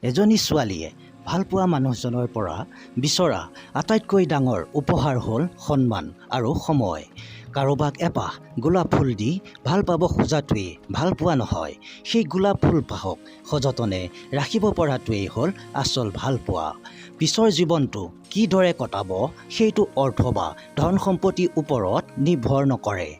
এজনী ছোৱালীয়ে ভালপোৱা মানুহজনৰ পৰা বিচৰা আটাইতকৈ ডাঙৰ উপহাৰ হ'ল সন্মান আৰু সময়। কাৰোবাক এপাহ গোলাপ ফুল দি ভাল পাব খোজাটোৱেই ভালপোৱা নহয়, সেই গোলাপ ফুলপাহক সযতনে ৰাখিব পৰাটোৱেই হ'ল আচল ভালপোৱা। পিছৰ জীৱনটো কিদৰে কটাব সেইটো অৰ্থ বা ধন সম্পত্তিৰ ওপৰত নিৰ্ভৰ নকৰে,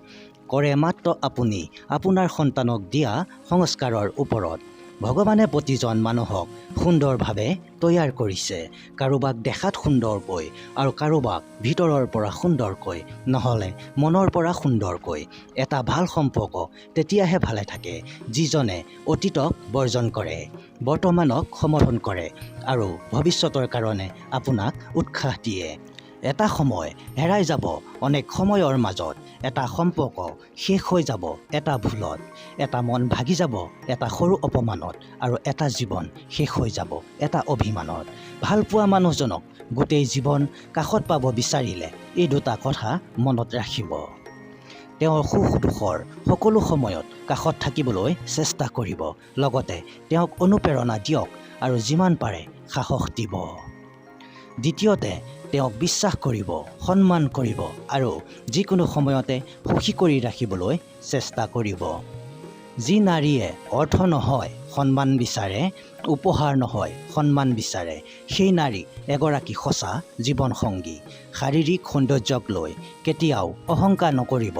কৰে মাত্ৰ আপুনি আপোনাৰ সন্তানক দিয়া সংস্কাৰৰ ওপৰত। ভগৱানে প্ৰতিজন মানুহক সুন্দৰভাৱে তৈয়াৰ কৰিছে, কাৰোবাক দেখাত সুন্দৰকৈ আৰু কাৰোবাক ভিতৰৰ পৰা সুন্দৰকৈ, নহ'লে মনৰ পৰা সুন্দৰকৈ। এটা ভাল সম্পৰ্ক তেতিয়াহে ভালে থাকে যিজনে অতীতক বৰ্জন কৰে, বৰ্তমানক সমৰ্থন কৰে আৰু ভৱিষ্যতৰ কাৰণে আপোনাক উৎসাহ দিয়ে। এটা সময় হেৰাই যাব অনেক সময়ৰ মাজত, এটা সম্পৰ্ক শেষ হৈ যাব এটা ভুলত, এটা মন ভাগি যাব এটা সৰু অপমানত আৰু এটা জীৱন শেষ হৈ যাব এটা অভিমানত। ভালপোৱা মানুহজনক গোটেই জীৱন কাষত পাব বিচাৰিলে এই দুটা কথা মনত ৰাখিব। তেওঁৰ সুখ দুখৰ সকলো সময়ত কাষত থাকিবলৈ চেষ্টা কৰিব, লগতে তেওঁক অনুপ্ৰেৰণা দিয়ক আৰু যিমান পাৰে সাহস দিব। দ্বিতীয়তে, তেওঁক বিশ্বাস কৰিব, সন্মান কৰিব আৰু যিকোনো সময়তে সুখী কৰি ৰাখিবলৈ চেষ্টা কৰিব। যি নাৰীয়ে অৰ্থ নহয় সন্মান বিচাৰে, উপহাৰ নহয় সন্মান বিচাৰে, সেই নাৰী এগৰাকী সঁচা জীৱনসংগী। শাৰীৰিক সৌন্দৰ্যক লৈ কেতিয়াও অহংকাৰ নকৰিব,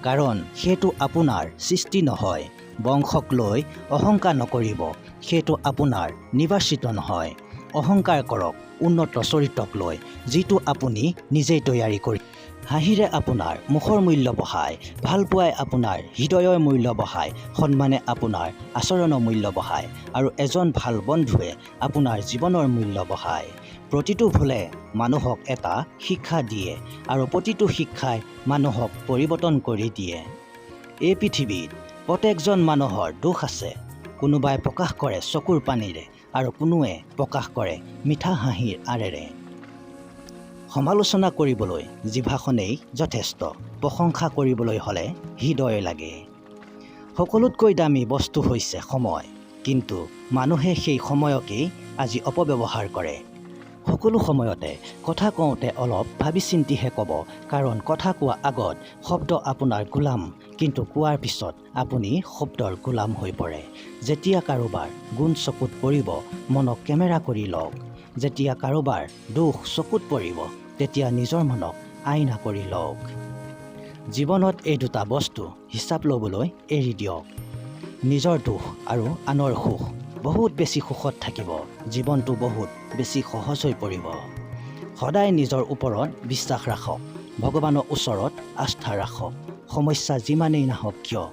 কাৰণ সেইটো আপোনাৰ সৃষ্টি নহয়। বংশক লৈ অহংকাৰ নকৰিব, সেইটো আপোনাৰ নিৰ্বাচিত নহয়। অহংকাৰ কৰক উন্নত চৰিত্ৰক লৈ, যিটো আপুনি নিজেই তৈয়াৰী কৰি। হাঁহিৰে আপোনাৰ মুখৰ মূল্য বঢ়ায়, ভালপোৱাই আপোনাৰ হৃদয়ৰ মূল্য বঢ়ায়, সন্মানে আপোনাৰ আচৰণৰ মূল্য বঢ়ায় আৰু এজন ভাল বন্ধুৱে আপোনাৰ জীৱনৰ মূল্য বঢ়ায়। প্ৰতিটো ভুলে মানুহক এটা শিক্ষা দিয়ে আৰু প্ৰতিটো শিক্ষাই মানুহক পৰিৱৰ্তন কৰি দিয়ে। এই পৃথিৱীত প্ৰত্যেকজন মানুহৰ দোষ আছে, কোনোবাই প্ৰকাশ কৰে চকুৰ পানীৰে আৰু কোনোৱে প্ৰকাশ কৰে মিঠা হাঁহিৰ আঁৰেৰে। সমালোচনা কৰিবলৈ জিভাখনেই যথেষ্ট, প্ৰশংসা কৰিবলৈ হ'লে হৃদয় লাগে। সকলোতকৈ দামী বস্তু হৈছে সময়, কিন্তু মানুহে সেই সময়কেই আজি অপব্যৱহাৰ কৰে। সকলো সময়তে কথা কওঁতে অলপ ভাবি চিন্তিহে ক'ব, কাৰণ কথা কোৱা আগত শব্দ আপোনাৰ গোলাম, কিন্তু কোৱাৰ পিছত আপুনি শব্দৰ গোলাম হৈ পৰে। যেতিয়া কাৰোবাৰ গুণ চকুত পৰিব মনক কেমেৰা কৰি লওক, যেতিয়া কাৰোবাৰ দোষ চকুত পৰিব তেতিয়া নিজৰ মনক আইনা কৰি লওক। জীৱনত এই দুটা বস্তু হিচাপ ল'বলৈ এৰি দিয়ক। নিজৰ দুখ আৰু আনৰ সুখ। বহুত বেছি সুখত থাকিব, জীৱনটো বহুত বেছি সহজ হৈ পৰিব। সদায় নিজৰ ওপৰত বিশ্বাস ৰাখক, ভগৱানৰ ওচৰত আস্থা ৰাখক। সমস্যা যিমানেই নাহক কিয়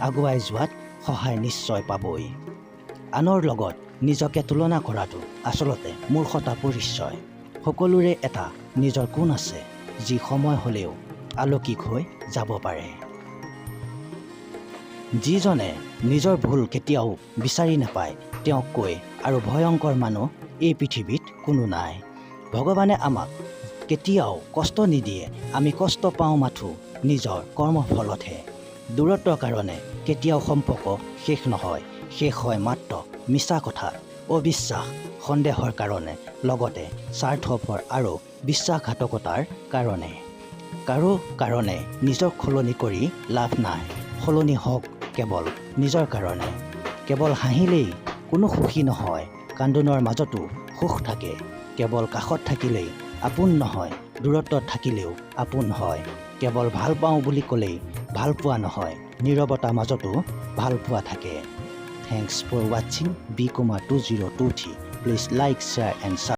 আগুৱাই যোৱাত সহায় নিশ্চয় পাবই। আনৰ লগত নিজকে তুলনা কৰাটো আচলতে মূৰ্খতা পৰিচয়। সকলোৰে এটা নিজৰ গুণ আছে, যি সময় হ'লেও আলৌকিক হৈ যাব পাৰে। যিজনে নিজৰ ভুল কেতিয়াও বিচাৰি নাপায়, তেওঁতকৈ আৰু ভয়ংকৰ মানুহ এই পৃথিৱীত কোনো নাই। ভগৱানে আমাক কেতিয়াও কষ্ট নিদিয়ে, আমি কষ্ট পাওঁ মাথো নিজৰ কৰ্মৰ ফলতহে। দূৰত্বৰ কাৰণে কেতিয়াও সম্পৰ্ক শেষ নহয়, শেষ হয় মাত্ৰ মিছা কথা, অবিশ্বাস, সন্দেহৰ কাৰণে, লগতে স্বাৰ্থপৰ আৰু বিশ্বাসঘাতকতাৰ কাৰণে। কাৰো কাৰণে নিজক সলনি কৰি লাভ নাই, সলনি হওক কেৱল নিজৰ কাৰণে। কেৱল হাঁহিলেই কোনো সুখী নহয়, কান্দোনৰ মাজতো সুখ থাকে। কেৱল কাষত থাকিলেই আপোন নহয়, দূৰত্বত থাকিলেও আপোন হয়। কেৱল ভাল পাওঁ বুলি ক'লেই ভাল পোৱা নহয়, নীৰৱতাৰ মাজতো ভাল পোৱা থাকে। Thanks for watching B Kumar 2023. Please like, share and subscribe.